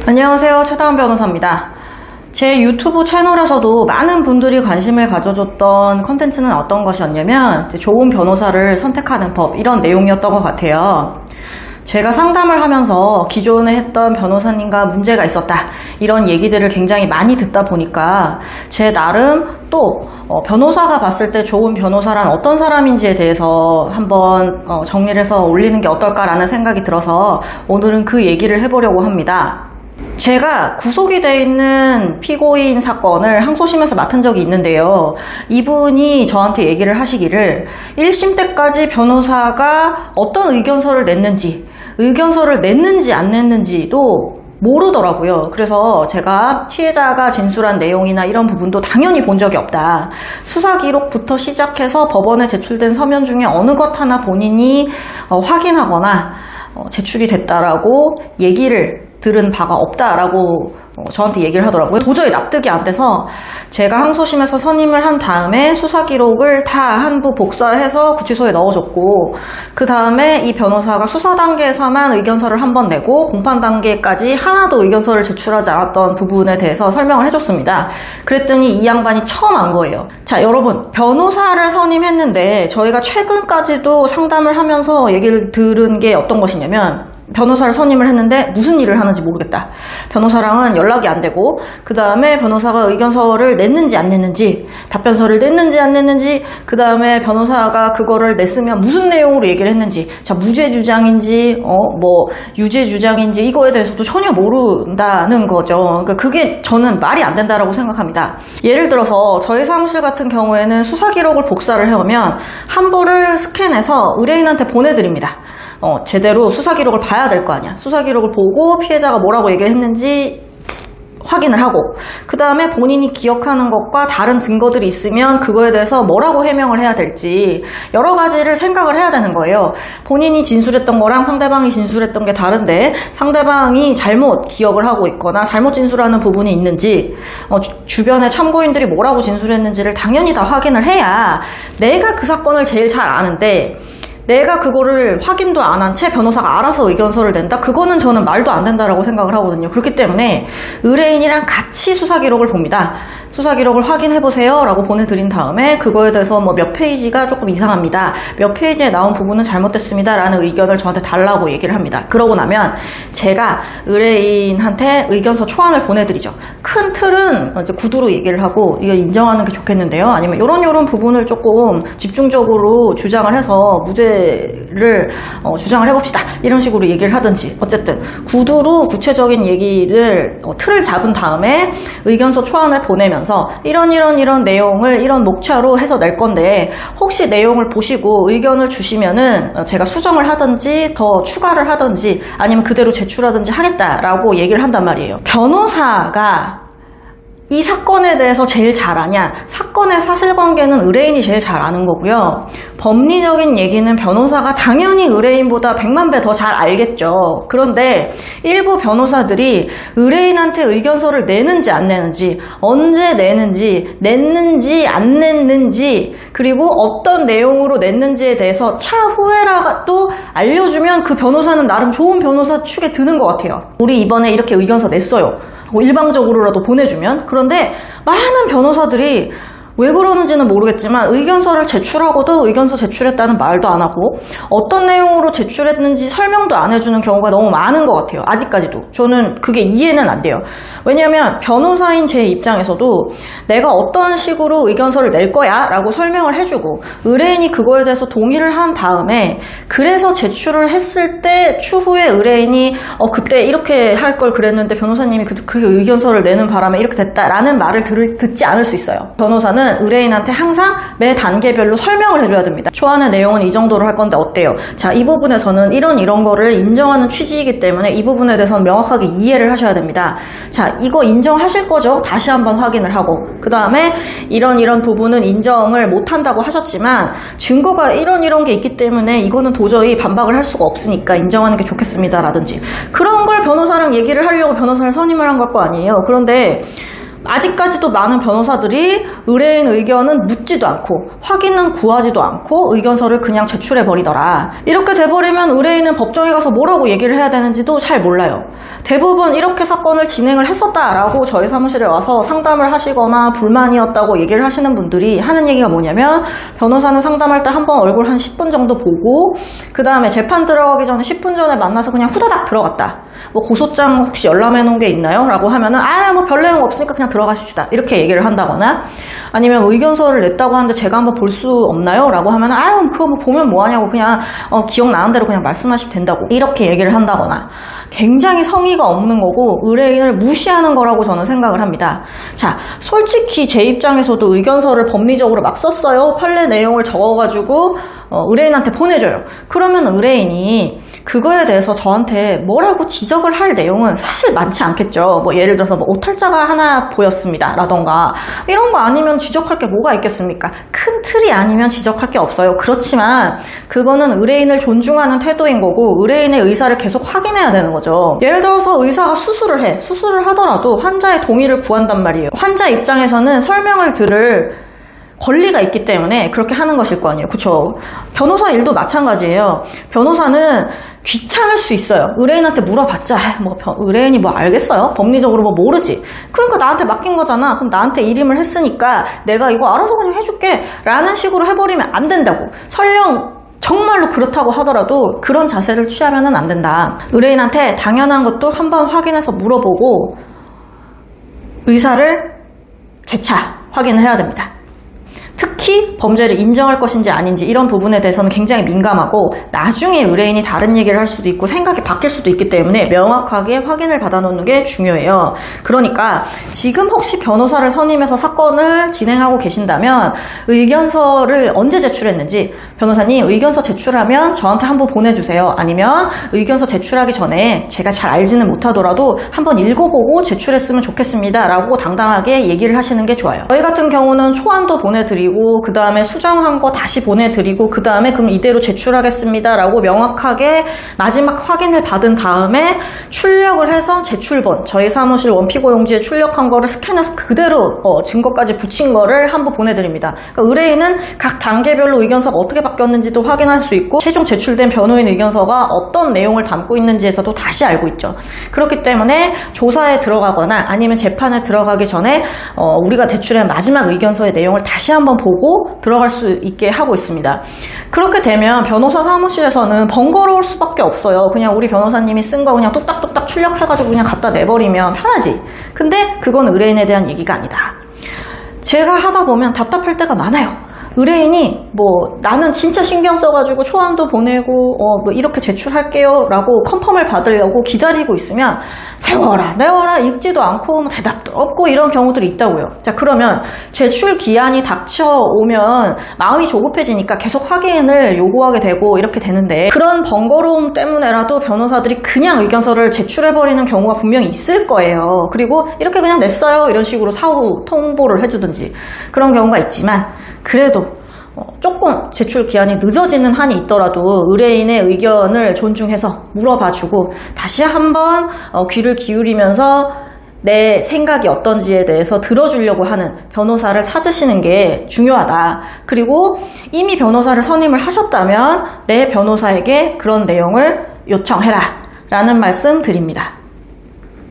안녕하세요. 최다은 변호사입니다. 제 유튜브 채널에서도 많은 분들이 관심을 가져줬던 컨텐츠는 어떤 것이었냐면 좋은 변호사를 선택하는 법, 이런 내용이었던 것 같아요. 제가 상담을 하면서 기존에 했던 변호사님과 문제가 있었다, 이런 얘기들을 굉장히 많이 듣다 보니까 제 나름 또 변호사가 봤을 때 좋은 변호사란 어떤 사람인지에 대해서 한번 정리를 해서 올리는 게 어떨까라는 생각이 들어서 오늘은 그 얘기를 해보려고 합니다. 제가 구속이 돼 있는 피고인 사건을 항소심에서 맡은 적이 있는데요. 이분이 저한테 얘기를 하시기를 1심 때까지 변호사가 어떤 의견서를 냈는지 안 냈는지도 모르더라고요. 그래서 제가 피해자가 진술한 내용이나 이런 부분도 당연히 본 적이 없다. 수사 기록부터 시작해서 법원에 제출된 서면 중에 어느 것 하나 본인이 확인하거나 제출이 됐다라고 얘기를 들은 바가 없다라고 저한테 얘기를 하더라고요. 도저히 납득이 안 돼서 제가 항소심에서 선임을 한 다음에 수사 기록을 다 한부 복사해서 구치소에 넣어줬고, 그 다음에 이 변호사가 수사 단계에서만 의견서를 한 번 내고 공판 단계까지 하나도 의견서를 제출하지 않았던 부분에 대해서 설명을 해줬습니다. 그랬더니 이 양반이 처음 안 거예요. 자, 여러분, 변호사를 선임했는데 저희가 최근까지도 상담을 하면서 얘기를 들은 게 어떤 것이냐면, 변호사를 선임을 했는데 무슨 일을 하는지 모르겠다, 변호사랑은 연락이 안 되고, 그 다음에 변호사가 의견서를 냈는지 안 냈는지, 답변서를 냈는지 안 냈는지, 그 다음에 변호사가 그거를 냈으면 무슨 내용으로 얘기를 했는지, 자, 무죄 주장인지 유죄 주장인지 이거에 대해서도 전혀 모른다는 거죠. 그러니까 그게 저는 말이 안 된다라고 생각합니다. 예를 들어서 저희 사무실 같은 경우에는 수사 기록을 복사를 해오면 한 부를 스캔해서 의뢰인한테 보내드립니다. 제대로 수사 기록을 봐야 될 거 아니야. 수사 기록을 보고 피해자가 뭐라고 얘기를 했는지 확인을 하고, 그 다음에 본인이 기억하는 것과 다른 증거들이 있으면 그거에 대해서 뭐라고 해명을 해야 될지 여러 가지를 생각을 해야 되는 거예요. 본인이 진술했던 거랑 상대방이 진술했던 게 다른데 상대방이 잘못 기억을 하고 있거나 잘못 진술하는 부분이 있는지, 주변에 참고인들이 뭐라고 진술했는지를 당연히 다 확인을 해야, 내가 그 사건을 제일 잘 아는데 내가 그거를 확인도 안 한 채 변호사가 알아서 의견서를 낸다? 그거는 저는 말도 안 된다라고 생각을 하거든요. 그렇기 때문에 의뢰인이랑 같이 수사 기록을 봅니다. 수사 기록을 확인해보세요 라고 보내드린 다음에 그거에 대해서 몇 페이지가 조금 이상합니다, 몇 페이지에 나온 부분은 잘못됐습니다 라는 의견을 저한테 달라고 얘기를 합니다. 그러고 나면 제가 의뢰인한테 의견서 초안을 보내드리죠. 큰 틀은 이제 구두로 얘기를 하고 이거 인정하는 게 좋겠는데요, 아니면 요런 부분을 조금 집중적으로 주장을 해서 무죄를 주장을 해봅시다, 이런 식으로 얘기를 하든지, 어쨌든 구두로 구체적인 얘기를 틀을 잡은 다음에 의견서 초안을 보내면서 이런 내용을 이런 녹차로 해서 낼 건데 혹시 내용을 보시고 의견을 주시면은 제가 수정을 하든지 더 추가를 하든지 아니면 그대로 제출하든지 하겠다라고 얘기를 한단 말이에요. 변호사가 이 사건에 대해서 제일 잘 아냐? 사건의 사실관계는 의뢰인이 제일 잘 아는 거고요. 법리적인 얘기는 변호사가 당연히 의뢰인보다 100만 배 더 잘 알겠죠. 그런데 일부 변호사들이 의뢰인한테 의견서를 내는지 안 내는지, 언제 내는지, 냈는지 안 냈는지, 그리고 어떤 내용으로 냈는지에 대해서 차후에라도 알려주면 그 변호사는 나름 좋은 변호사 축에 드는 것 같아요. 우리 이번에 이렇게 의견서 냈어요, 일방적으로라도 보내주면. 그런데 많은 변호사들이 왜 그러는지는 모르겠지만 의견서를 제출하고도 의견서 제출했다는 말도 안 하고 어떤 내용으로 제출했는지 설명도 안 해주는 경우가 너무 많은 것 같아요. 아직까지도 저는 그게 이해는 안 돼요. 왜냐하면 변호사인 제 입장에서도 내가 어떤 식으로 의견서를 낼 거야 라고 설명을 해주고 의뢰인이 그거에 대해서 동의를 한 다음에, 그래서 제출을 했을 때 추후에 의뢰인이 그때 이렇게 할 걸 그랬는데 변호사님이 그렇게 의견서를 내는 바람에 이렇게 됐다라는 말을 듣지 않을 수 있어요. 변호사는 의뢰인한테 항상 매 단계별로 설명을 해줘야 됩니다. 초안의 내용은 이 정도로 할 건데 어때요? 자, 이 부분에서는 이런 거를 인정하는 취지이기 때문에 이 부분에 대해서는 명확하게 이해를 하셔야 됩니다. 자, 이거 인정하실 거죠? 다시 한번 확인을 하고, 그 다음에 이런 부분은 인정을 못한다고 하셨지만 증거가 이런 게 있기 때문에 이거는 도저히 반박을 할 수가 없으니까 인정하는 게 좋겠습니다 라든지, 그런 걸 변호사랑 얘기를 하려고 변호사를 선임을 한 걸 거 아니에요. 그런데 아직까지도 많은 변호사들이 의뢰인 의견은 묻지도 않고 확인은 구하지도 않고 의견서를 그냥 제출해버리더라. 이렇게 돼버리면 의뢰인은 법정에 가서 뭐라고 얘기를 해야 되는지도 잘 몰라요. 대부분 이렇게 사건을 진행을 했었다라고 저희 사무실에 와서 상담을 하시거나 불만이었다고 얘기를 하시는 분들이 하는 얘기가 뭐냐면, 변호사는 상담할 때 한 번 얼굴 한 10분 정도 보고 그 다음에 재판 들어가기 전에 10분 전에 만나서 그냥 후다닥 들어갔다. 뭐 고소장 혹시 열람해 놓은 게 있나요? 라고 하면은 뭐 별 내용 없으니까 그냥 들어가십시다, 이렇게 얘기를 한다거나, 아니면 의견서를 냈다고 하는데 제가 한번 볼 수 없나요? 라고 하면은 그거 뭐 보면 뭐하냐고, 그냥 기억나는 대로 그냥 말씀하시면 된다고, 이렇게 얘기를 한다거나, 굉장히 성의가 없는 거고 의뢰인을 무시하는 거라고 저는 생각을 합니다. 자, 솔직히 제 입장에서도 의견서를 법리적으로 막 썼어요. 판례 내용을 적어가지고 의뢰인한테 보내줘요. 그러면 의뢰인이 그거에 대해서 저한테 뭐라고 지적을 할 내용은 사실 많지 않겠죠. 뭐 예를 들어서 뭐 오탈자가 하나 보였습니다 라던가, 이런 거 아니면 지적할 게 뭐가 있겠습니까? 큰 틀이 아니면 지적할 게 없어요. 그렇지만 그거는 의뢰인을 존중하는 태도인 거고 의뢰인의 의사를 계속 확인해야 되는 거죠. 예를 들어서 의사가 수술을 하더라도 환자의 동의를 구한단 말이에요. 환자 입장에서는 설명을 들을 권리가 있기 때문에 그렇게 하는 것일 거 아니에요. 그쵸? 변호사 일도 마찬가지예요. 변호사는 귀찮을 수 있어요. 의뢰인한테 물어봤자 의뢰인이 뭐 알겠어요? 법리적으로 뭐 모르지. 그러니까 나한테 맡긴 거잖아. 그럼 나한테 일임을 했으니까 내가 이거 알아서 그냥 해줄게 라는 식으로 해버리면 안 된다고. 설령 정말로 그렇다고 하더라도 그런 자세를 취하면 안 된다. 의뢰인한테 당연한 것도 한번 확인해서 물어보고 의사를 재차 확인을 해야 됩니다. 특히 범죄를 인정할 것인지 아닌지 이런 부분에 대해서는 굉장히 민감하고, 나중에 의뢰인이 다른 얘기를 할 수도 있고 생각이 바뀔 수도 있기 때문에 명확하게 확인을 받아놓는 게 중요해요. 그러니까 지금 혹시 변호사를 선임해서 사건을 진행하고 계신다면 의견서를 언제 제출했는지, 변호사님 의견서 제출하면 저한테 한번 보내주세요. 아니면 의견서 제출하기 전에 제가 잘 알지는 못하더라도 한번 읽어보고 제출했으면 좋겠습니다 라고 당당하게 얘기를 하시는 게 좋아요. 저희 같은 경우는 초안도 보내드리고 그 다음에 수정한 거 다시 보내드리고 그 다음에 그럼 이대로 제출하겠습니다 라고 명확하게 마지막 확인을 받은 다음에 출력을 해서 제출본, 저희 사무실 원피고용지에 출력한 거를 스캔해서 그대로 증거까지 붙인 거를 한번 보내드립니다. 그러니까 의뢰인은 각 단계별로 의견서가 어떻게 바뀌었는지도 확인할 수 있고 최종 제출된 변호인 의견서가 어떤 내용을 담고 있는지에서도 다시 알고 있죠. 그렇기 때문에 조사에 들어가거나 아니면 재판에 들어가기 전에 우리가 제출한 마지막 의견서의 내용을 다시 한번 보고 들어갈 수 있게 하고 있습니다. 그렇게 되면 변호사 사무실에서는 번거로울 수밖에 없어요. 그냥 우리 변호사님이 쓴 거 그냥 뚝딱뚝딱 출력해가지고 그냥 갖다 내버리면 편하지. 근데 그건 의뢰인에 대한 얘기가 아니다. 제가 하다 보면 답답할 때가 많아요. 의뢰인이 나는 진짜 신경 써가지고 초안도 보내고 이렇게 제출할게요 라고 컨펌을 받으려고 기다리고 있으면 세워라 내워라 읽지도 않고 대답도 없고 이런 경우들이 있다고요. 자, 그러면 제출 기한이 닥쳐오면 마음이 조급해지니까 계속 확인을 요구하게 되고 이렇게 되는데, 그런 번거로움 때문에라도 변호사들이 그냥 의견서를 제출해버리는 경우가 분명히 있을 거예요. 그리고 이렇게 그냥 냈어요 이런 식으로 사후 통보를 해주든지 그런 경우가 있지만, 그래도 조금 제출 기한이 늦어지는 한이 있더라도 의뢰인의 의견을 존중해서 물어봐주고 다시 한번 귀를 기울이면서 내 생각이 어떤지에 대해서 들어주려고 하는 변호사를 찾으시는 게 중요하다. 그리고 이미 변호사를 선임을 하셨다면 내 변호사에게 그런 내용을 요청해라 라는 말씀 드립니다.